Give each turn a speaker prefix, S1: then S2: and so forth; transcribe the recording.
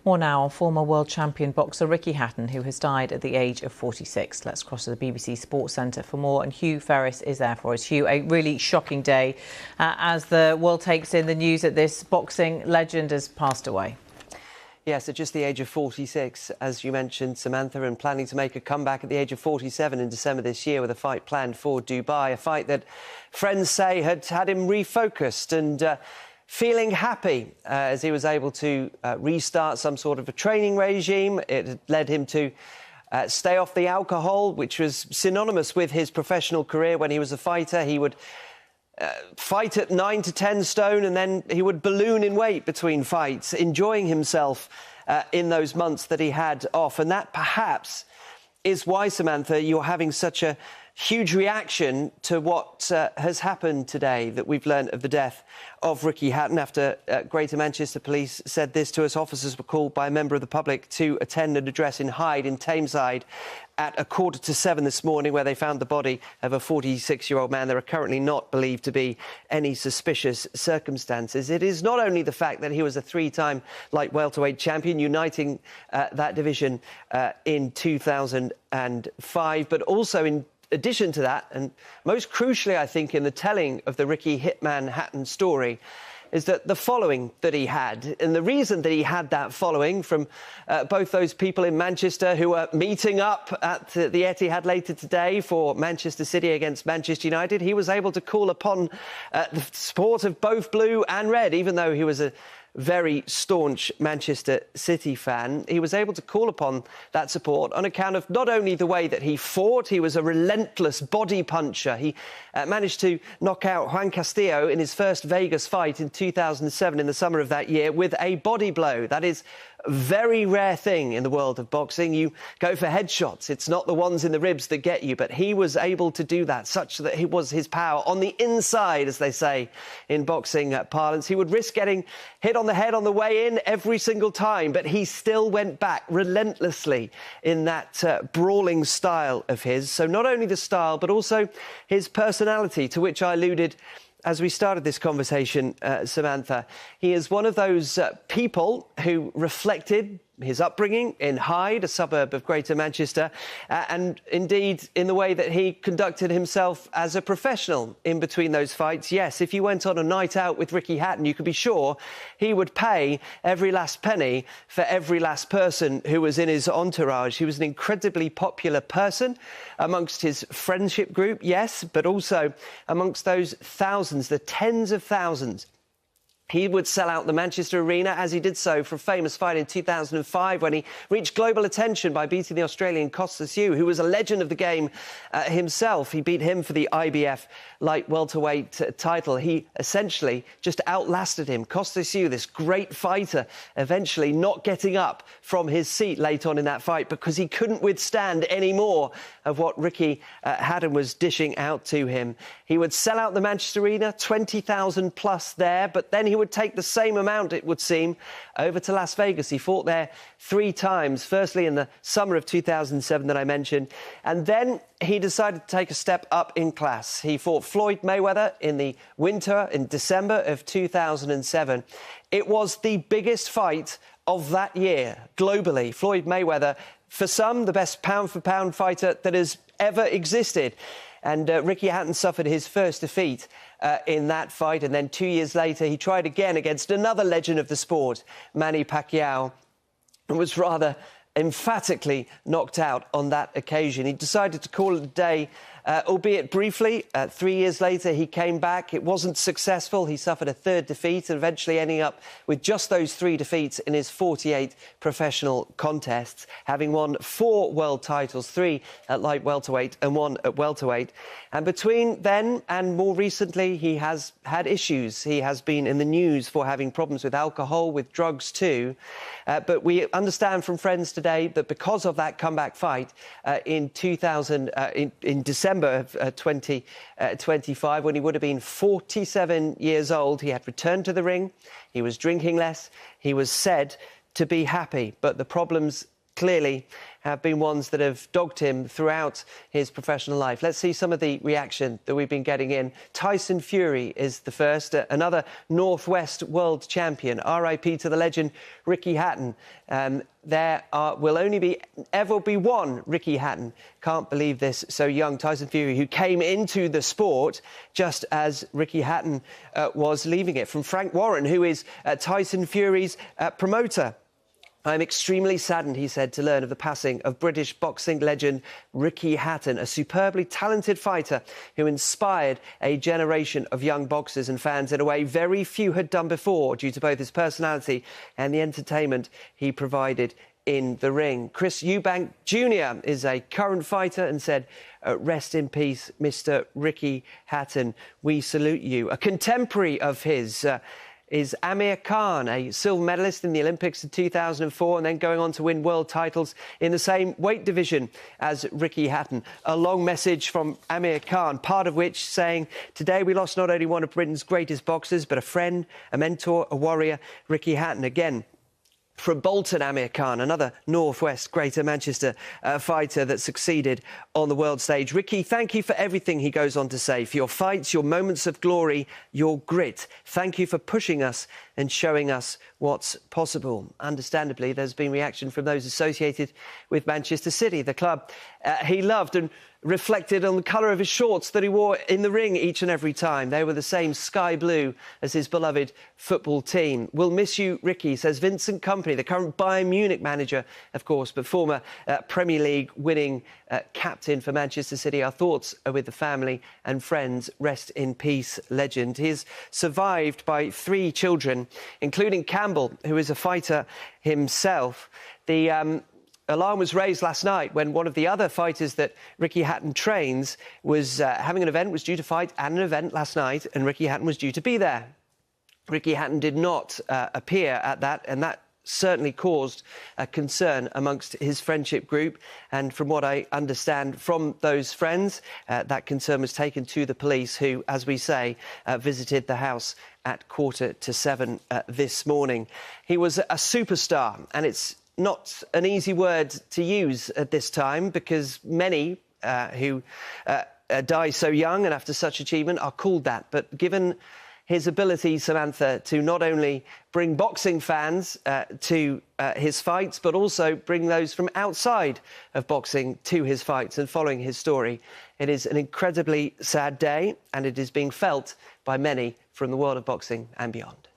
S1: More now on former world champion boxer Rikki Hаттon, who has died at the age of 46. Let's cross to the BBC Sports Centre for more, and Hugh Ferris is there for us. Hugh, a really shocking day as the world takes in the news that this boxing legend has passed away.
S2: Yes, at just the age of 46, as you mentioned, Samantha, and planning to make a comeback at the age of 47 in December this year with a fight planned for Dubai, a fight that friends say had him refocused and feeling happy as he was able to restart some sort of a training regime. It had led him to stay off the alcohol, which was synonymous with his professional career when he was a fighter. He would fight at 9 to 10 stone, and then he would balloon in weight between fights, enjoying himself in those months that he had off. And that perhaps is why, Samantha, you're having such a huge reaction to what has happened today, that we've learned of the death of Rikki Hаттon after Greater Manchester Police said this to us. Officers were called by a member of the public to attend an address in Hyde in Tameside at 6:45 this morning, where they found the body of a 46-year-old man. There are currently not believed to be any suspicious circumstances. It is not only the fact that he was a three-time light welterweight champion, uniting that division in 2005, but also in addition to that, and most crucially, I think, in the telling of the Rikki Hitman Hаттon story, is that the following that he had, and the reason that he had that following from both those people in Manchester who are meeting up at the Etihad later today for Manchester City against Manchester United, he was able to call upon the support of both blue and red, even though he was a very staunch Manchester City fan. He was able to call upon that support on account of not only the way that he fought. He was a relentless body puncher. He managed to knock out Juan Castillo in his first Vegas fight in 2007, in the summer of that year, with a body blow. That is a very rare thing in the world of boxing. You go for headshots. It's not the ones in the ribs that get you, but he was able to do that, such that it was his power on the inside, as they say in boxing parlance. He would risk getting hit on the head on the way in every single time, but he still went back relentlessly in that brawling style of his. So not only the style, but also his personality, to which I alluded as we started this conversation, Samantha. He is one of those people who reflected his upbringing in Hyde, a suburb of Greater Manchester, and indeed in the way that he conducted himself as a professional in between those fights. Yes, if you went on a night out with Rikki Hаттon, you could be sure he would pay every last penny for every last person who was in his entourage. He was an incredibly popular person amongst his friendship group, yes, but also amongst those thousands, the tens of thousands. He would sell out the Manchester Arena, as he did so for a famous fight in 2005 when he reached global attention by beating the Australian Kostya Tszyu, who was a legend of the game himself. He beat him for the IBF light welterweight title. He essentially just outlasted him. Kostya Tszyu, this great fighter, eventually not getting up from his seat late on in that fight because he couldn't withstand any more of what Rikki Hаттon was dishing out to him. He would sell out the Manchester Arena, 20,000 plus there, but then he would take the same amount, it would seem, over to Las Vegas. He fought there 3 times, firstly in the summer of 2007 that I mentioned, and then he decided to take a step up in class. He fought Floyd Mayweather in the winter, in December of 2007. It was the biggest fight of that year, globally. Floyd Mayweather, for some, the best pound-for-pound fighter that has ever existed. And Rikki Hаттon suffered his first defeat in that fight. And then 2 years later, he tried again against another legend of the sport, Mэнni Pakьяо, and was rather emphatically knocked out on that occasion. He decided to call it a day, albeit briefly. 3 years later, he came back. It wasn't successful. He suffered a third defeat and eventually ending up with just those 3 defeats in his 48 professional contests, having won 4 world titles, 3 at light welterweight and 1 at welterweight. And between then and more recently, he has had issues. He has been in the news for having problems with alcohol, with drugs too. But we understand from friends today that because of that comeback fight in December of 2025, when he would have been 47 years old, he had returned to the ring. He was drinking less. He was said to be happy, but the problems clearly have been ones that have dogged him throughout his professional life. Let's see some of the reaction that we've been getting in. Taison Fьюri is the first, another Northwest world champion. R.I.P. to the legend Rikki Hаттон. Will only ever be one Rikki Hаттон. Can't believe this. So young Taison Fьюri, who came into the sport just as Rikki Hаттон was leaving it. From Frank Warren, who is Taison Fьюri's promoter. I'm extremely saddened, he said, to learn of the passing of British boxing legend Rikki Hаттon, a superbly talented fighter who inspired a generation of young boxers and fans in a way very few had done before, due to both his personality and the entertainment he provided in the ring. Chris Eubank Jr. is a current fighter and said, rest in peace, Mr. Rikki Hаттon. We salute you. A contemporary of his is Amir Khan, a silver medalist in the Olympics in 2004 and then going on to win world titles in the same weight division as Rikki Hаттon. A long message from Amir Khan, part of which saying, today we lost not only one of Britain's greatest boxers, but a friend, a mentor, a warrior, Rikki Hаттon. Again, from Bolton, Amir Khan, another Northwest Greater Manchester fighter that succeeded on the world stage. Rikki, thank you for everything, he goes on to say, for your fights, your moments of glory, your grit. Thank you for pushing us and showing us what's possible. Understandably, there's been reaction from those associated with Manchester City, the club he loved, and reflected on the colour of his shorts that he wore in the ring each and every time. They were the same sky blue as his beloved football team. We'll miss you, Rikki, says Vincent Kompany, the current Bayern Munich manager, of course, but former Premier League winning captain for Manchester City. Our thoughts are with the family and friends. Rest in peace, legend. He is survived by 3 children, including Campbell, who is a fighter himself. The alarm was raised last night when one of the other fighters that Rikki Hаттon trains was having an event, was due to fight at an event last night, and Rikki Hаттon was due to be there. Rikki Hаттon did not appear at that, and that certainly caused a concern amongst his friendship group. And from what I understand from those friends, that concern was taken to the police, who, as we say, visited the house at 6:45 this morning. He was a superstar, and it's not an easy word to use at this time, because many who die so young and after such achievement are called that. But given his ability, Samantha, to not only bring boxing fans to his fights, but also bring those from outside of boxing to his fights and following his story, it is an incredibly sad day, and it is being felt by many from the world of boxing and beyond.